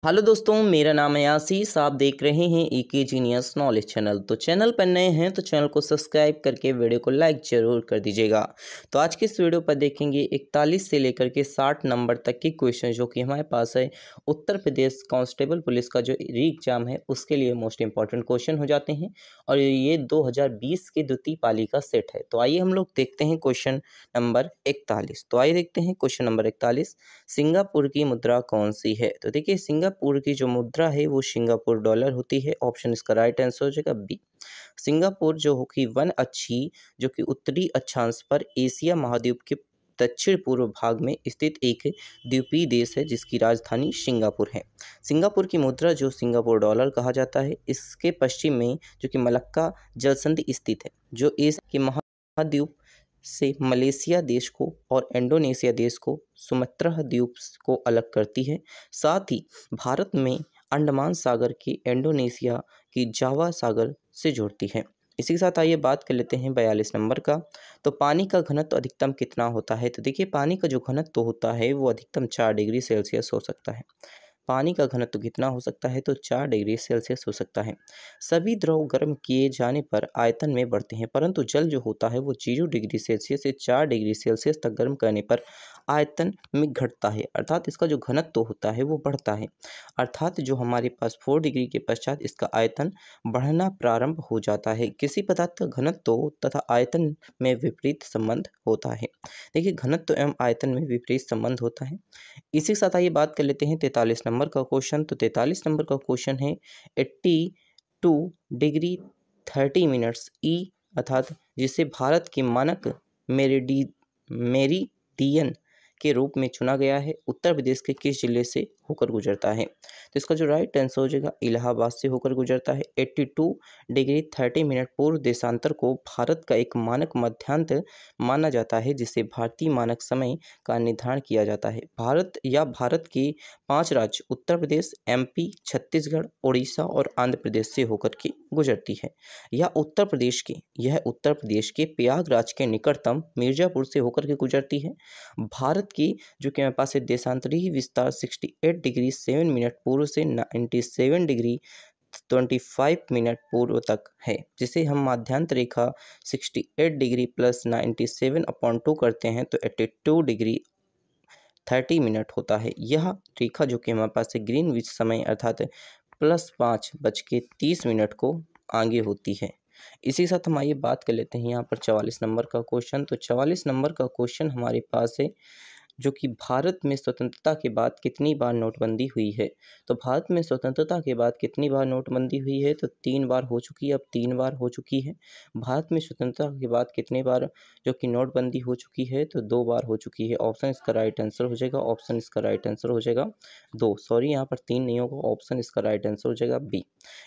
Hello दोस्तों, मेरा नाम है आशीष। आप देख रहे हैं एके जीनियस नॉलेज चैनल। तो चैनल पर नए हैं तो चैनल को सब्सक्राइब करके वीडियो को लाइक जरूर कर दीजिएगा। तो आज के इस वीडियो पर देखेंगे 41 से लेकर के 60 नंबर तक के क्वेश्चन जो कि हमारे पास है। उत्तर प्रदेश कांस्टेबल पुलिस का जो री एग्जाम है उसके लिए मोस्ट इंपॉर्टेंट क्वेश्चन हो जाते हैं और ये 2020 के द्वितीय पाली का सेट है। तो आइए हम लोग देखते हैं क्वेश्चन नंबर 41। तो आइए देखते हैं क्वेश्चन नंबर 41। सिंगापुर की मुद्रा कौन सी है? तो देखिए, सिंगापुर की जो मुद्रा है वो सिंगापुर डॉलर होती है। ऑप्शन इसका राइट आंसर हो जाएगा बी। सिंगापुर जो होगी वन अच्छी जो कि उत्तरी अक्षांश पर एशिया महाद्वीप के दक्षिण पूर्व भाग में स्थित एक द्वीपीय देश है जिसकी राजधानी सिंगापुर है। सिंगापुर की मुद्रा जो सिंगापुर डॉलर कहा जाता है। इसके पश्चिम में जो कि मलक्का जलसंधि स्थित है जो एशिया के महाद्वीप से मलेशिया देश को और इंडोनेशिया देश को सुमात्रा द्वीप को अलग करती है। साथ ही भारत में अंडमान सागर की इंडोनेशिया की जावा सागर से जोड़ती है। इसी के साथ आइए बात कर लेते हैं 42 नंबर का। तो पानी का घनत्व अधिकतम कितना होता है? तो देखिए, पानी का जो घनत्व होता है वो अधिकतम 4 डिग्री सेल्सियस हो सकता है। पानी का घनत्व कितना हो सकता है? तो 4 डिग्री सेल्सियस हो सकता है। सभी द्रव गर्म किए जाने पर आयतन में बढ़ते हैं, परंतु जल जो होता है वो 0 डिग्री सेल्सियस से 4 डिग्री सेल्सियस तक गर्म करने पर आयतन में घटता है, अर्थात इसका जो घनत्व होता है वो बढ़ता है। अर्थात जो हमारे पास 4 डिग्री के पश्चात इसका आयतन बढ़ना प्रारंभ हो जाता है। किसी पदार्थ का घनत्व तथा आयतन में विपरीत संबंध होता है। देखिए, घनत्व एवं आयतन में विपरीत संबंध होता है। इसी के साथ आइए बात कर लेते हैं 43 नंबर का क्वेश्चन। तो 43 नंबर का क्वेश्चन है 82 डिग्री 30 मिनट्स ई अर्थात जिसे भारत के मानक मेरिडियन के रूप में चुना गया है, उत्तर प्रदेश के किस जिले से होकर गुजरता है? तो इसका जो राइट आंसर हो जाएगा इलाहाबाद से होकर गुजरता है। 82 डिग्री 30 मिनट पूर्व देशांतर को भारत का एक मानक मध्यांतर माना जाता है जिसे भारतीय मानक समय का निर्धारण किया जाता है। भारत के 5 राज्य उत्तर प्रदेश, एमपी, छत्तीसगढ़, उड़ीसा और आंध्र प्रदेश से होकर के गुजरती है। यह उत्तर प्रदेश के प्रयागराज के निकटतम मिर्जापुर से होकर के गुजरती है। भारत की जो कि हमारे पास है देशांतरी विस्तार 68 डिग्री 7 मिनट पूर्व से 97 डिग्री 25 मिनट पूर्व तक है, जिसे हम माध्यांतर रेखा 68 डिग्री प्लस 97/2 करते हैं तो 82 डिग्री 30 मिनट होता है। यह रेखा जो कि हमारे पास है ग्रीनविच समय अर्थात +5:30 को आगे होती है। इसी के साथ हम आइए बात कर लेते हैं यहाँ पर 44 नंबर का क्वेश्चन। तो 44 नंबर का क्वेश्चन हमारे पास है जो कि भारत में स्वतंत्रता के बाद कितनी बार नोटबंदी हुई है? तो भारत में स्वतंत्रता के बाद कितनी बार नोटबंदी हुई है? तो 3 बार हो चुकी है, अब 3 बार हो चुकी है। भारत में स्वतंत्रता के बाद कितने बार जो कि नोटबंदी हो चुकी है? तो 2 बार हो चुकी है। ऑप्शन इसका राइट आंसर हो जाएगा, ऑप्शन इसका राइट आंसर हो जाएगा 2, सॉरी यहाँ पर 3 नहीं होगा, ऑप्शन इसका राइट आंसर हो जाएगा बी।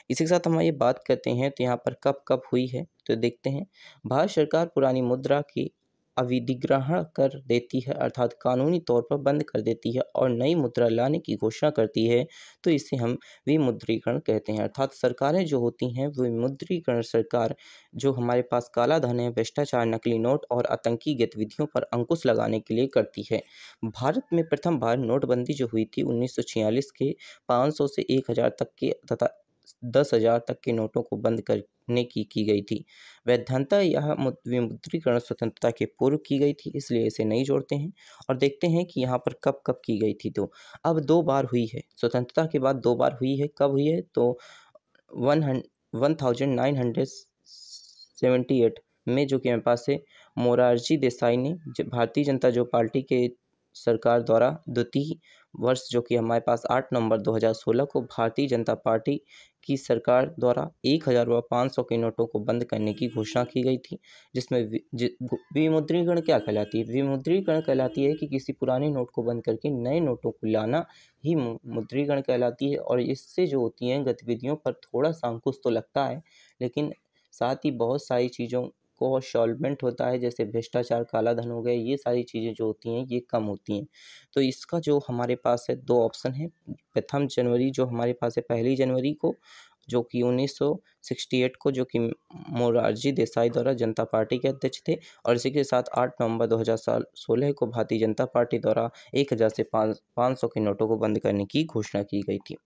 इसी के साथ हम ये बात करते हैं तो यहाँ पर कब कब हुई है तो देखते हैं। भारत सरकार पुरानी मुद्रा की अविधिग्रहण कर देती है अर्थात कानूनी तौर पर बंद कर देती है और नई मुद्रा लाने की घोषणा करती है, तो इसे हम विमुद्रीकरण कहते हैं। अर्थात सरकारें जो होती हैं विमुद्रीकरण सरकार जो हमारे पास काला धन है, भ्रष्टाचार, नकली नोट और आतंकी गतिविधियों पर अंकुश लगाने के लिए करती है। भारत में प्रथम बार नोटबंदी जो हुई थी 1946 के 500 से 1000 तक के तथा 10,000 तक के नोटों को बंद करने की गई थी। वैधता यह विमुद्रीकरण स्वतंत्रता के पूर्व की गई थी, इसलिए इसे नहीं जोड़ते हैं और देखते हैं कि यहाँ पर कब कब की गई थी। तो अब 2 बार हुई है, स्वतंत्रता के बाद 2 बार हुई है। कब हुई है? तो 1978 में जो कि हमारे पास है मोरारजी देसाई ने भारतीय जनता जो पार्टी के सरकार द्वारा द्वितीय वर्ष जो कि हमारे पास 8 नवंबर 2016 को भारतीय जनता पार्टी की सरकार द्वारा 1000 व 500 के नोटों को बंद करने की घोषणा की गई थी, जिसमें विमुद्रीकरण क्या कहलाती है? विमुद्रीकरण कहलाती है कि किसी पुराने नोट को बंद करके नए नोटों को लाना ही मुद्रीकरण कहलाती है। और इससे जो होती हैं गतिविधियों पर थोड़ा सा अंकुश तो लगता है, लेकिन साथ ही बहुत सारी चीज़ों को सॉल्वमेंट होता है, जैसे भ्रष्टाचार, काला धन हो गया, ये सारी चीज़ें जो होती हैं ये कम होती हैं। तो इसका जो हमारे पास है 2 ऑप्शन है। प्रथम जनवरी जो हमारे पास है 1 जनवरी को जो कि 1968 को जो कि मोरारजी देसाई द्वारा जनता पार्टी के अध्यक्ष थे। और इसी के साथ 8 नवंबर 2016 को भारतीय जनता पार्टी द्वारा 1000 से 500 के नोटों को बंद करने की घोषणा की गई थी।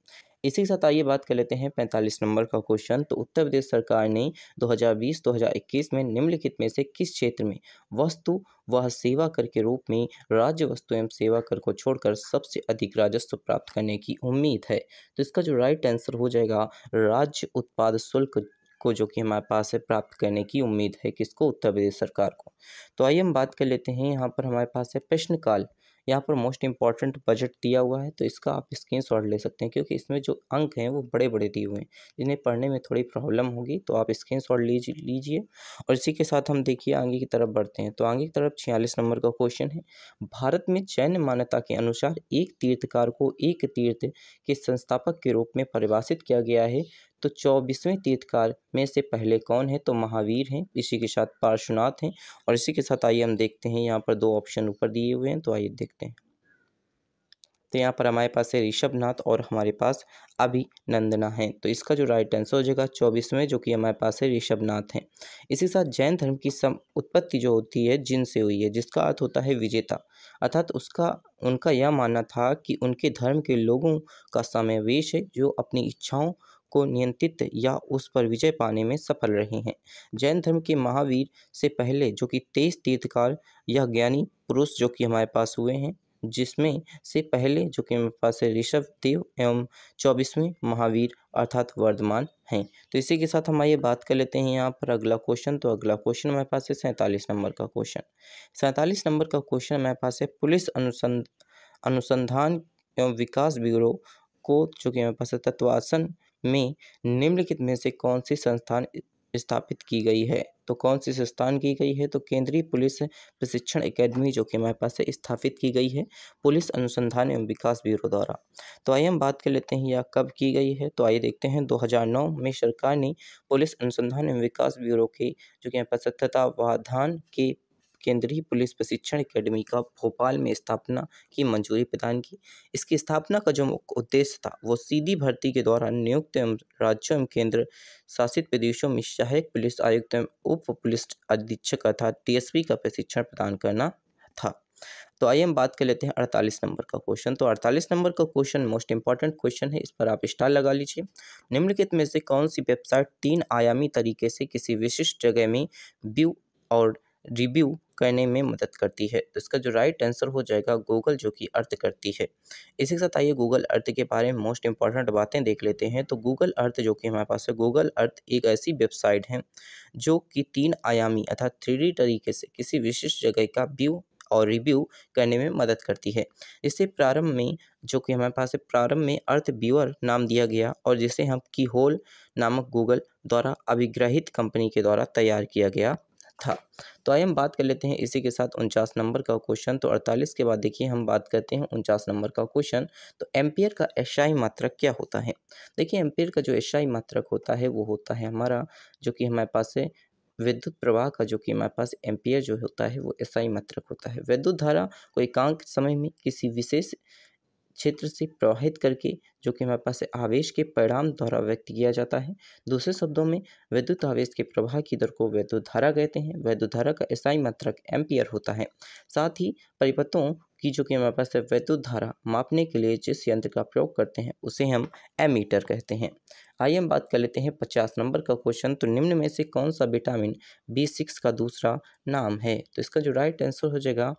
इसी के साथ आइए बात कर लेते हैं 45 नंबर का क्वेश्चन। तो उत्तर प्रदेश सरकार ने 2020-2021 में निम्नलिखित में से किस क्षेत्र में वस्तु व सेवा कर के रूप में राज्य वस्तु एवं सेवा कर को छोड़कर सबसे अधिक राजस्व प्राप्त करने की उम्मीद है? तो इसका जो राइट आंसर हो जाएगा, राज्य उत्पाद शुल्क को जो कि हमारे पास है प्राप्त करने की उम्मीद है। किसको? उत्तर प्रदेश सरकार को। तो आइए हम बात कर लेते हैं, यहाँ पर हमारे पास है प्रश्नकाल। यहाँ पर मोस्ट इंपॉर्टेंट बजट दिया हुआ है, तो इसका आप स्क्रीनशॉट ले सकते हैं, क्योंकि इसमें जो अंक हैं वो बड़े बड़े दिए हुए हैं, जिन्हें पढ़ने में थोड़ी प्रॉब्लम होगी, तो आप स्क्रीनशॉट लीजिए। और इसी के साथ हम देखिए आगे की तरफ बढ़ते हैं। तो आगे की तरफ 46 नंबर का क्वेश्चन है, भारत में जैन मान्यता के अनुसार एक तीर्थकार को एक तीर्थ के संस्थापक के रूप में परिभाषित किया गया है। तो 24वें तीर्थकार में से पहले कौन है? तो महावीर हैं, इसी के साथ पार्श्वनाथ हैं। और इसी के साथ आइए हम देखते हैं, यहाँ पर दो ऑप्शन ऊपर दिए हुए हैं, तो आइए देखते हैं। तो यहाँ पर हमारे पास है ऋषभनाथ और हमारे पास अभिनंदना है। तो इसका जो राइट आंसर हो जाएगा 24वें, जो कि हमारे पास है ऋषभनाथ है। इसी के साथ जैन धर्म की उत्पत्ति जो होती है जिन से हुई है, जिसका अर्थ होता है विजेता, अर्थात उनका यह मानना था कि उनके धर्म के लोगों का समावेश है जो अपनी इच्छाओं को नियंत्रित या उस पर विजय पाने में सफल रहे हैं। जैन धर्म के महावीर से पहले जो कि 23 तीर्थकार या ज्ञानी पुरुष जो कि हमारे पास हुए हैं, जिसमें से पहले जो कि मेरे पास है ऋषभ देव एवं 24वें महावीर अर्थात वर्धमान हैं। तो इसी के साथ हम आइए बात कर लेते हैं यहाँ पर अगला क्वेश्चन। तो अगला क्वेश्चन हमारे पास है 47 नंबर का क्वेश्चन। 47 नंबर का क्वेश्चन हमारे पास है, पुलिस अनुसंधान एवं विकास ब्यूरो को जो कि हमारे पास है तत्वासन में निम्नलिखित में से कौन सी संस्थान स्थापित की गई है? तो कौन सी संस्थान की गई है? तो केंद्रीय पुलिस प्रशिक्षण एकेडमी जो कि हमारे पास है स्थापित की गई है पुलिस अनुसंधान एवं विकास ब्यूरो द्वारा। तो आइए हम बात कर लेते हैं यह कब की गई है। तो आइए देखते हैं, 2009 में सरकार ने पुलिस अनुसंधान एवं विकास ब्यूरो के जो कि हमारे पास तत्वावधान के केंद्रीय पुलिस प्रशिक्षण एकेडमी का भोपाल में स्थापना की मंजूरी प्रदान की। इसकी स्थापना का जो मुख्य उद्देश्य था वो सीधी भर्ती के द्वारा नियुक्त एवं राज्यों एवं केंद्र शासित प्रदेशों में सहायक पुलिस आयुक्त एवं उप पुलिस अधीक्षक अर्थात टीएसपी का प्रशिक्षण प्रदान करना था। तो आइए हम बात कर लेते हैं 48 नंबर का क्वेश्चन। तो 48 नंबर का क्वेश्चन मोस्ट इंपॉर्टेंट क्वेश्चन है, इस पर आप स्टार लगा लीजिए। निम्नलिखित में से कौन सी वेबसाइट 3 आयामी तरीके से किसी विशिष्ट जगह में व्यू और रिव्यू करने में मदद करती है? तो इसका जो राइट आंसर हो जाएगा गूगल, जो कि अर्थ करती है। इसी के साथ आइए गूगल अर्थ के बारे में मोस्ट इंपॉर्टेंट बातें देख लेते हैं। तो गूगल अर्थ जो कि हमारे पास है, गूगल अर्थ एक ऐसी वेबसाइट है जो कि 3 आयामी अर्थात 3D तरीके से किसी विशिष्ट जगह का व्यू और रिव्यू करने में मदद करती है। इसे प्रारंभ में जो कि हमारे पास है, प्रारंभ में अर्थ व्यूअर नाम दिया गया और जिसे हम की होल नामक गूगल द्वारा अभिग्रहित कंपनी के द्वारा तैयार किया गया था। तो आइए हम बात कर लेते हैं इसी के साथ 49 नंबर का क्वेश्चन। तो 48 के बाद देखिए हम बात करते हैं 49 नंबर का क्वेश्चन। तो एम्पियर का एसआई मात्रक क्या होता है? देखिए एम्पियर का जो एसआई मात्रक होता है वो होता है हमारा जो कि हमारे पास है विद्युत प्रवाह का, जो कि हमारे पास एम्पियर जो होता है वो एसआई मात्रक होता है। विद्युत धारा को एकांक समय में किसी विशेष क्षेत्र से प्रवाहित करके जो कि हमारे पास आवेश के परिणाम द्वारा व्यक्त किया जाता है। दूसरे शब्दों में विद्युत आवेश के प्रवाह की दर को विद्युत धारा कहते हैं। विद्युत धारा का एसआई मात्रक एम्पियर होता है। साथ ही परिपथों की जो कि हमारे पास विद्युत धारा मापने के लिए जिस यंत्र का प्रयोग करते हैं उसे हम एमीटर कहते हैं। आइए हम बात कर लेते हैं 50 नंबर का क्वेश्चन। तो निम्न में से कौन सा विटामिन B6 का दूसरा नाम है? तो इसका जो राइट आंसर हो जाएगा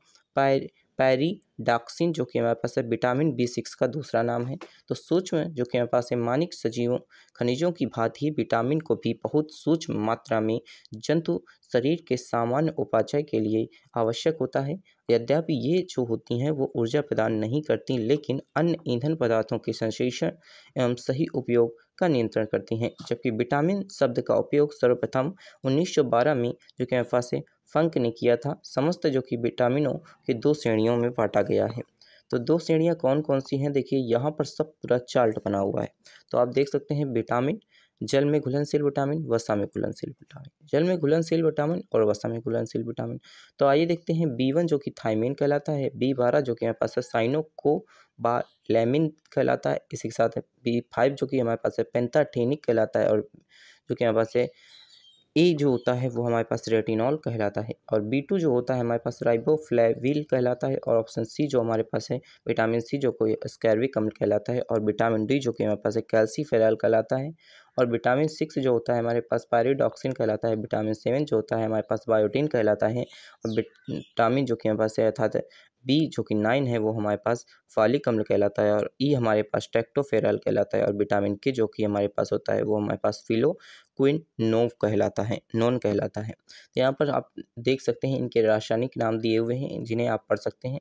पैरिडॉक्सिन, जो कि हमारे पास है विटामिन B6 का दूसरा नाम है। तो सूक्ष्म जो कि हमारे पास है मानक सजीवों खनिजों की भांति ही विटामिन को भी बहुत सूक्ष्म मात्रा में जंतु शरीर के सामान्य उपापचय के लिए आवश्यक होता है। यद्यपि ये जो होती हैं वो ऊर्जा प्रदान नहीं करती, लेकिन अन्य ईंधन पदार्थों के संश्लेषण एवं सही उपयोग का नियंत्रण करती हैं। जबकि विटामिन शब्द का उपयोग सर्वप्रथम 1912 में जो कि हमारे पास है फंक ने किया था। समस्त जो कि विटामिनों के 2 श्रेणियों में बांटा गया है। तो 2 श्रेणियां कौन कौन सी हैं? देखिए यहाँ पर सब पूरा चार्ट बना हुआ है, तो आप देख सकते हैं विटामिन, जल में घुलनशील विटामिन, वसा में घुलनशील विटामिन, जल में घुलनशील विटामिन और वसा में घुलनशील विटामिन। तो आइए देखते हैं B1 जो कि थायमिन कहलाता है, B12 जो कि हमारे पास है साइनोकोबालैमिन कहलाता है, इसी के साथ B5 जो कि हमारे पास है पेंटाथेनिक कहलाता है और जो कि हमारे पास है ए जो होता है वो हमारे पास रेटिनॉल कहलाता है, और B2 जो होता है हमारे पास राइबोफ्लेविल कहलाता है, और ऑप्शन सी जो हमारे पास है विटामिन सी जो कोई स्कैर्विक अम्ल कहलाता है, और विटामिन डी जो कि हमारे पास है कैल्सीफेरॉल कहलाता है, और विटामिन 6 जो होता है हमारे पास पायरिडॉक्सिन कहलाता है, विटामिन 7 जो होता है हमारे पास बायोटिन कहलाता है, और विटामिन जो कि हमारे पास है अर्थात बी जो कि 9 है वो हमारे पास फॉलिक अम्ल कहलाता है, और ई हमारे पास टेक्टोफेरॉल कहलाता है, और विटामिन के जो कि हमारे पास होता है वो हमारे पास फिलोक्विनोन कहलाता है। तो यहाँ पर आप देख सकते हैं इनके रासायनिक नाम दिए हुए हैं जिन्हें आप पढ़ सकते हैं।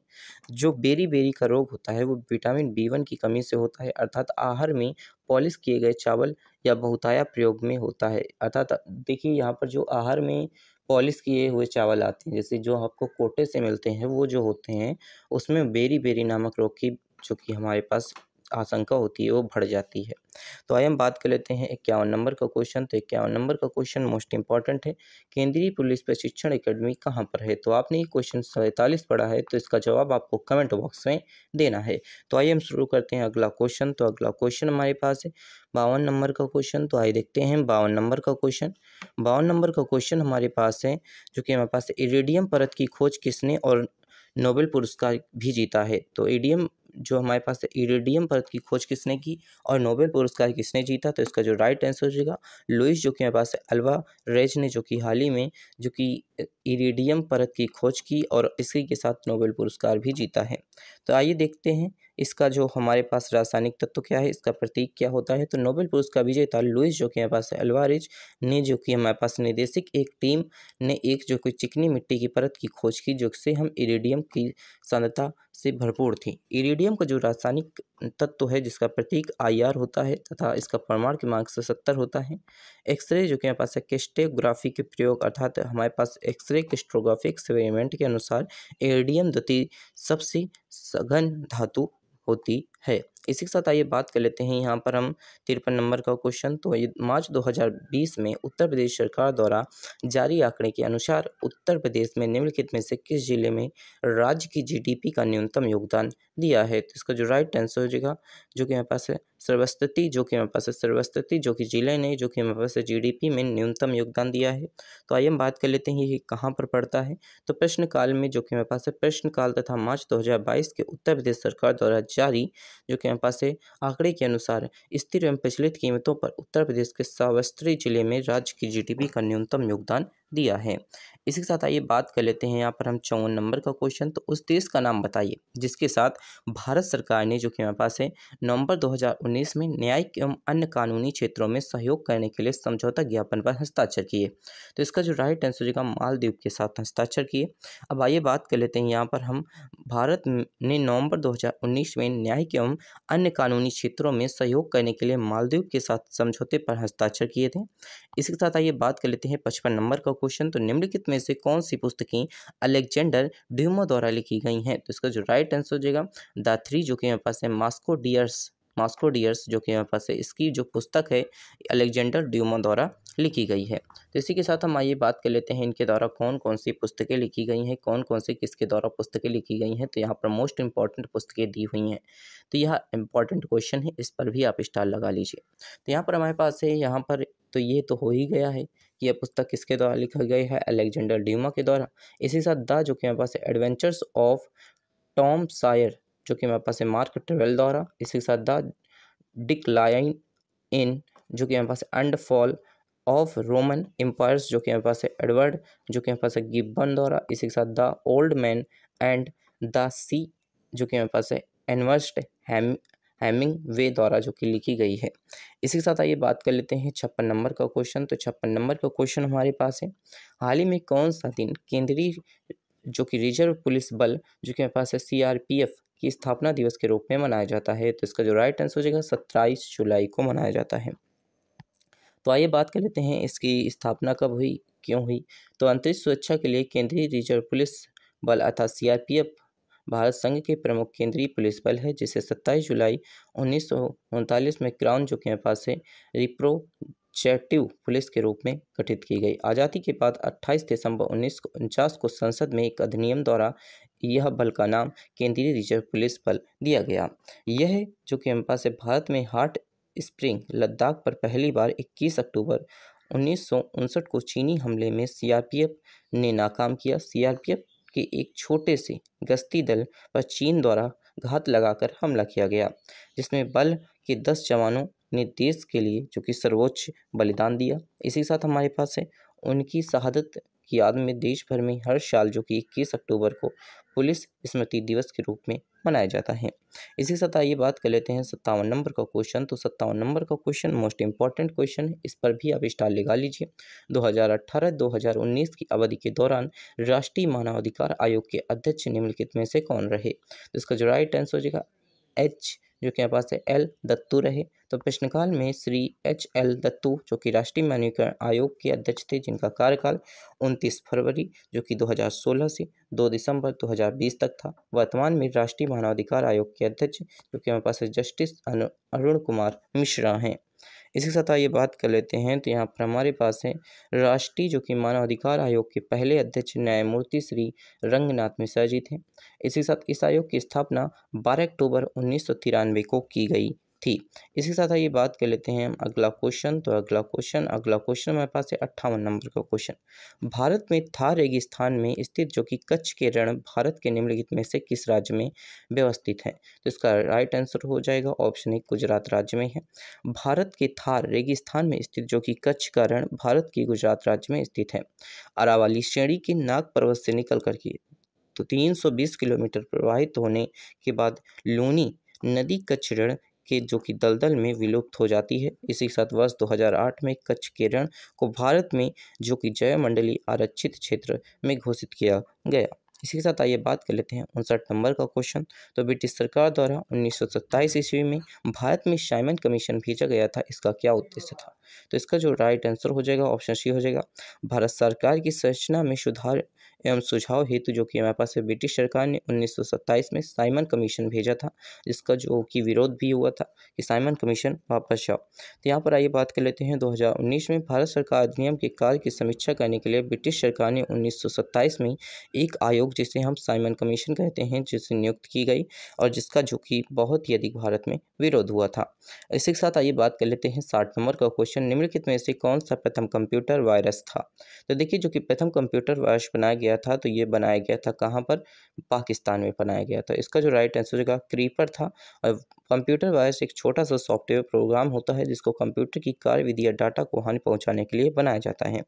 जो बेरी का रोग होता है वो विटामिन B1 की कमी से होता है, अर्थात आहार में पॉलिश किए गए चावल या बहुताया प्रयोग में होता है। अर्थात देखिए यहाँ पर जो आहार में पॉलिश किए हुए चावल आते हैं, जैसे जो आपको कोटे से मिलते हैं, वो जो होते हैं उसमें बेरी नामक रोग की जो कि हमारे पास आशंका होती है वो बढ़ जाती है। तो आइए हम बात कर लेते हैं 51 नंबर का क्वेश्चन। तो 51 नंबर का क्वेश्चन मोस्ट इंपॉर्टेंट है। केंद्रीय पुलिस प्रशिक्षण एकेडमी कहाँ पर है? तो आपने ये क्वेश्चन 47 पढ़ा है, तो इसका जवाब आपको कमेंट बॉक्स में देना है। तो आइए हम शुरू करते हैं अगला क्वेश्चन। तो अगला क्वेश्चन हमारे पास है 52 नंबर का क्वेश्चन। तो आइए देखते हैं 52 नंबर का क्वेश्चन। 52 नंबर का क्वेश्चन हमारे पास है जो कि हमारे पास इरिडियम परत की खोज किसने और नोबेल पुरस्कार भी जीता है? तो इडियम जो हमारे पास है इरिडियम परत की खोज किसने की और नोबेल पुरस्कार किसने जीता? तो इसका जो राइट आंसर हो जाएगा लुइस जो कि हमारे पास है अल्वारेज ने जो कि हाल ही में जो कि इरिडियम परत की खोज की और इसी के साथ नोबेल पुरस्कार भी जीता है। तो आइए देखते हैं इसका जो हमारे पास रासायनिक तत्व क्या है, इसका प्रतीक क्या होता है। तो नोबेल पुरस्कार विजेता लुइस जो कि हमारे पास है अल्वारेज ने जो कि हमारे पास निर्देशिक एक टीम ने एक जो कि चिकनी मिट्टी की परत की खोज की जिससे हम इरिडियम की सांद्रता से भरपूर थी। इरिडियम का जो रासायनिक तत्व है जिसका प्रतीक IR होता है तथा इसका परमाणु क्रमांक 70 होता है। एक्सरे जो कि हमारे पास है क्रिस्टोग्राफी के प्रयोग अर्थात हमारे पास एक्सरे क्रिस्टोग्राफी एक्सपेरिमेंट के अनुसार इरिडियम द्वितीय सबसे सघन धातु होती है। इसी के साथ आइए बात कर लेते हैं यहाँ पर हम 53 नंबर का क्वेश्चन। तो ये मार्च 2020 में उत्तर प्रदेश सरकार द्वारा जारी आंकड़े के अनुसार उत्तर प्रदेश में निम्नलिखित में से किस जिले में राज्य की GDP का न्यूनतम योगदान दिया है? तो इसका जो राइट आंसर हो जाएगा जो कि हमारे पास है सर्वस्तिति जो कि हमारे पास है सर्वस्तिति जो कि जिले ने जो कि हमारे पास है GDP में न्यूनतम योगदान दिया है। तो आइए हम बात कर लेते हैं ये कहाँ पर पड़ता है। तो प्रश्नकाल में जो कि हमारे पास है प्रश्नकाल तथा मार्च 2022 के उत्तर प्रदेश सरकार द्वारा जारी जो कि हमारे पास है आंकड़े के अनुसार स्थिर एवं प्रचलित कीमतों पर उत्तर प्रदेश के सावस्त्री जिले में राज्य की GDP का न्यूनतम योगदान दिया है। इसी के साथ आइए बात कर लेते हैं यहाँ पर हम 54 नंबर का क्वेश्चन। तो उस देश का नाम बताइए जिसके साथ भारत सरकार ने जो कि हमारे पास है नवंबर 2019 में न्यायिक एवं अन्य कानूनी क्षेत्रों में सहयोग करने के लिए समझौता ज्ञापन पर हस्ताक्षर किए। तो इसका जो राइट आंसर हो जाएगा मालदीव के साथ हस्ताक्षर किए। अब आइए बात कर लेते हैं यहाँ पर हम भारत ने नवंबर 2019 में न्यायिक एवं अन्य कानूनी क्षेत्रों में सहयोग करने के लिए मालदीव के साथ समझौते पर हस्ताक्षर किए थे। इसके साथ आइए बात कर लेते हैं 55 नंबर का क्वेश्चन। तो निम्नलिखित में से कौन सी पुस्तकें अलेक्जेंडर ड्यूमा द्वारा लिखी गई हैं? तो इसका जो राइट आंसर हो जाएगा द थ्री जो कि हमारे पास है मास्को डियर्स जो कि हमारे पास है इसकी जो पुस्तक है अलेक्जेंडर ड्यूमा द्वारा लिखी गई है। तो इसी के साथ हम आइए बात कर लेते हैं इनके द्वारा कौन कौन सी पुस्तकें लिखी गई हैं, कौन कौन सी किसके द्वारा पुस्तकें लिखी गई हैं। तो यहाँ पर मोस्ट इंपॉर्टेंट पुस्तकें दी हुई हैं। तो यह इंपॉर्टेंट क्वेश्चन है, इस पर भी आप स्टार लगा लीजिए। तो यहाँ पर हमारे पास है यहाँ पर तो ये तो हो ही गया है कि यह पुस्तक किसके द्वारा लिखा गया है, अलेक्जेंडर ड्यूमा के द्वारा। इसी के साथ द जो कि हमारे पास है एडवेंचर्स ऑफ टॉम सायर जो कि हमारे पास है मार्क ट्वेल द्वारा। इसी के साथ द डिक्लाइन इन जो कि हमारे पास and fall of Roman empires जो कि हमारे पास है एडवर्ड जो कि हमारे पास है गिब्बन द्वारा। इसी के साथ the Old Man and the Sea जो कि हमारे पास है एनवर्स्ट हेमिंगवे द्वारा जो कि लिखी गई है। इसी के साथ आइए बात कर लेते हैं 56 नंबर का क्वेश्चन। तो 56 नंबर का क्वेश्चन हमारे पास है हाल ही में कौन सा दिन केंद्रीय जो कि रिजर्व पुलिस बल जो कि हमारे पास है CRPF की स्थापना दिवस के रूप में मनाया जाता है? तो इसका जो राइट आंसर हो जाएगा 27 जुलाई को मनाया जाता है। तो आइए बात कर लेते हैं इसकी स्थापना कब हुई, क्यों हुई। तो अंतरिक्ष सुरक्षा के लिए केंद्रीय रिजर्व पुलिस बल अर्थात CRPF भारत संघ के प्रमुख केंद्रीय पुलिस बल है जिसे 27 जुलाई 1939 में क्राउन जो के पास है रिप्रोचेटिव पुलिस के रूप में गठित की गई। आज़ादी के बाद 28 दिसंबर 1949 को संसद में एक अधिनियम द्वारा यह बल का नाम केंद्रीय रिजर्व पुलिस बल दिया गया। यह जो कि हमारे पास है भारत में हॉट स्प्रिंग लद्दाख पर पहली बार 21 अक्टूबर 1959 को चीनी हमले में सीआरपीएफ ने नाकाम किया। सीआरपीएफ के एक छोटे से गश्ती दल पर चीन द्वारा घात लगाकर हमला किया गया, जिसमें बल के 10 जवानों ने देश के लिए जो कि सर्वोच्च बलिदान दिया। इसी के साथ हमारे पास है उनकी शहादत की याद में देश भर में हर साल जो कि 21 अक्टूबर को पुलिस स्मृति दिवस के रूप में मनाया जाता है। इसी के साथ आइए बात कर लेते हैं 57 नंबर का क्वेश्चन। तो 57 नंबर का क्वेश्चन मोस्ट इंपॉर्टेंट क्वेश्चन है, इस पर भी आप स्टार लगा लीजिए। 2018-2019 की अवधि के दौरान राष्ट्रीय मानवाधिकार आयोग के अध्यक्ष निम्नलिखित में से कौन रहे? तो इसका जो राइट आंसर हो जाएगा एच, जो कि हमारे पास है एल दत्तू रहे। तो प्रश्नकाल में श्री एच.एल. दत्तू जो कि राष्ट्रीय मानवाधिकार आयोग के अध्यक्ष थे, जिनका कार्यकाल 29 फरवरी जो कि 2016 से 2 दिसंबर 2020 तक था। वर्तमान में राष्ट्रीय मानवाधिकार आयोग के अध्यक्ष जो कि हमारे पास है जस्टिस अरुण कुमार मिश्रा हैं। इसी के साथ आइए बात कर लेते हैं। तो यहाँ पर हमारे पास है राष्ट्रीय जो कि मानवाधिकार आयोग के पहले अध्यक्ष न्यायमूर्ति श्री रंगनाथ मिश्रा जी थे। इसी के साथ इस आयोग की स्थापना 12 अक्टूबर 1993 को की गई थी। इसी के साथ आइए बात कर लेते हैं हम अगला क्वेश्चन। तो अगला क्वेश्चन हमारे पास है 58 नंबर का क्वेश्चन। भारत में थार रेगिस्तान में स्थित जो कि कच्छ के रण भारत के निम्नलिखित में से किस राज्य में व्यवस्थित है? तो इसका राइट आंसर हो जाएगा ऑप्शन ए, गुजरात राज्य में है। भारत के थार रेगिस्तान में स्थित जो कि कच्छ का रण भारत के गुजरात राज्य में स्थित है। अरावली श्रेणी के नाग पर्वत से निकल करके तो 320 किलोमीटर प्रवाहित होने के बाद लूनी नदी कच्छ रण के जो कि दलदल में विलुप्त हो जाती है। इसी के साथ वर्ष 2008 में कच्छ के रण को भारत में जो कि जैवमंडलीय आरक्षित क्षेत्र में घोषित किया गया। इसी के साथ आइए बात कर लेते हैं 59 नंबर का क्वेश्चन। तो ब्रिटिश सरकार द्वारा 1927 ईस्वी में भारत में साइमन कमीशन भेजा गया था, इसका क्या उद्देश्य था? तो इसका जो राइट आंसर हो जाएगा ऑप्शन सी हो जाएगा। भारत सरकार की संरचना में सुधार एवं सुझाव हेतु जो कि हमारे पास है ब्रिटिश सरकार ने 1927 में साइमन कमीशन भेजा था, जिसका जो कि विरोध भी हुआ था कि साइमन कमीशन वापस जाओ। तो यहाँ पर आइए बात कर लेते हैं 2019 में भारत सरकार अधिनियम के कार्य की समीक्षा करने के लिए ब्रिटिश सरकार ने 1927 में एक आयोग जिसे हम साइमन कमीशन कहते हैं जिसे नियुक्त की गई और जिसका जो कि बहुत ही अधिक भारत में विरोध हुआ था। इसी के साथ आइए बात कर लेते हैं 60 नंबर का क्वेश्चन। निम्नलिखित में से कौन सा प्रथम कंप्यूटर वायरस था? तो देखिए जो कि प्रथम कंप्यूटर वायरस बनाया गया था, तो ये बनाया गया था कहाँ पर? पाकिस्तान में बनाया गया था। इसका जो राइट आंसर होगा क्रीपर था। और कंप्यूटर वायरस एक छोटा सा सॉफ्टवेयर प्रोग्राम होता है जिसको कंप्यूटर की कार्यविधि या डाटा को हानि पहुंचाने के लिए बनाया जाता है।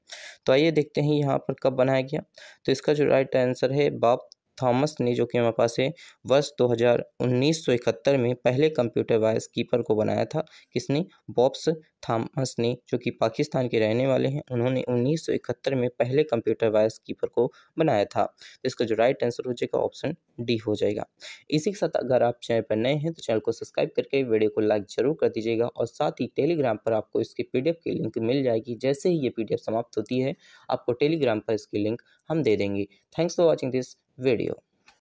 तो आइए देखते हैं यहाँ पर कब बनाया गया। तो इसका जो राइट आंसर है बॉब थॉमस ने जो कि हमारे पास है वर्ष 1971 में पहले कंप्यूटर वायरस कीपर को बनाया था। किसने? बॉब्स थॉमस ने, जो कि पाकिस्तान के रहने वाले हैं। उन्होंने 1971 में पहले कंप्यूटर वायरस कीपर को बनाया था। तो इसका जो राइट आंसर हो जाएगा ऑप्शन डी हो जाएगा। इसी के साथ अगर आप चैनल पर नए हैं तो चैनल को सब्सक्राइब करके वीडियो को लाइक जरूर कर दीजिएगा और साथ ही टेलीग्राम पर आपको इसकी पीडीएफ की लिंक मिल जाएगी। जैसे ही ये पीडीएफ समाप्त होती है आपको टेलीग्राम पर इसकी लिंक हम दे देंगे। Thanks for watching this video।